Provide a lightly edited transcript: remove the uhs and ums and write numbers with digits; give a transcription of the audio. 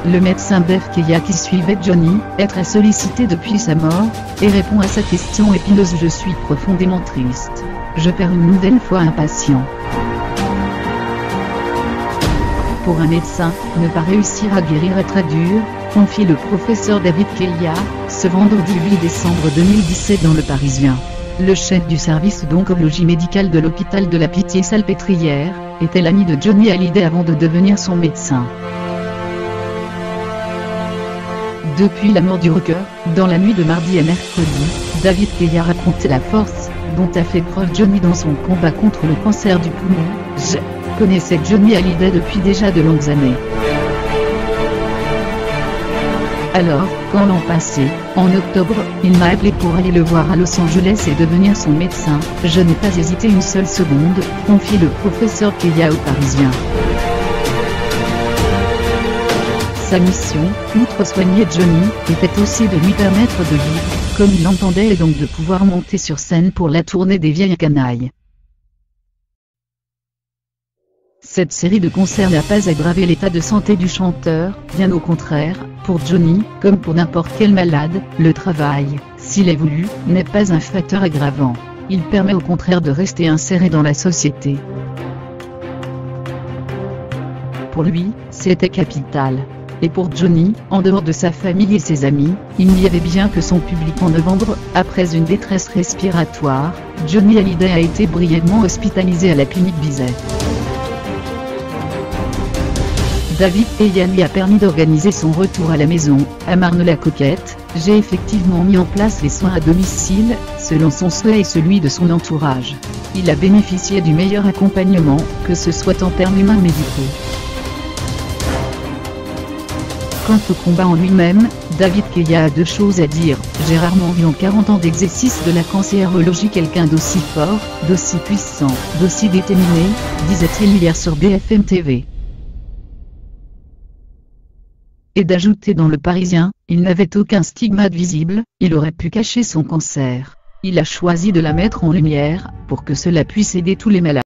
le médecin Bev Keya qui suivait Johnny, est très sollicité depuis sa mort, et répond à sa question épineuse: je suis profondément triste. Je perds une nouvelle fois un patient. Pour un médecin, ne pas réussir à guérir est très dur, confie le professeur David Keya, ce vendredi 8 décembre 2017 dans Le Parisien. Le chef du service d'oncologie médicale de l'hôpital de la Pitié-Salpêtrière était l'ami de Johnny Hallyday avant de devenir son médecin. Depuis la mort du rocker, dans la nuit de mardi à mercredi, David Keya racontait la force dont a fait preuve Johnny dans son combat contre le cancer du poumon. Je connaissais Johnny Hallyday depuis déjà de longues années. Alors, quand l'an passé, en octobre, il m'a appelé pour aller le voir à Los Angeles et devenir son médecin, je n'ai pas hésité une seule seconde, confie le professeur Keya au Parisien. Sa mission, outre soigner Johnny, était aussi de lui permettre de vivre comme il l'entendait et donc de pouvoir monter sur scène pour la tournée des Vieilles Canailles. Cette série de concerts n'a pas aggravé l'état de santé du chanteur, bien au contraire. Pour Johnny, comme pour n'importe quel malade, le travail, s'il est voulu, n'est pas un facteur aggravant. Il permet au contraire de rester inséré dans la société. Pour lui, c'était capital. Et pour Johnny, en dehors de sa famille et ses amis, il n'y avait bien que son public. En novembre, après une détresse respiratoire, Johnny Hallyday a été brièvement hospitalisé à la clinique Bizet. David Keya lui a permis d'organiser son retour à la maison, à Marne-la-Coquette. J'ai effectivement mis en place les soins à domicile, selon son souhait et celui de son entourage. Il a bénéficié du meilleur accompagnement, que ce soit en termes humains ou médicaux. Quant au combat en lui-même, David Keya a deux choses à dire. J'ai rarement vu en 40 ans d'exercice de la cancérologie quelqu'un d'aussi fort, d'aussi puissant, d'aussi déterminé, disait-il hier sur BFM TV. Et d'ajouter dans Le Parisien, il n'avait aucun stigmate visible, il aurait pu cacher son cancer. Il a choisi de la mettre en lumière, pour que cela puisse aider tous les malades.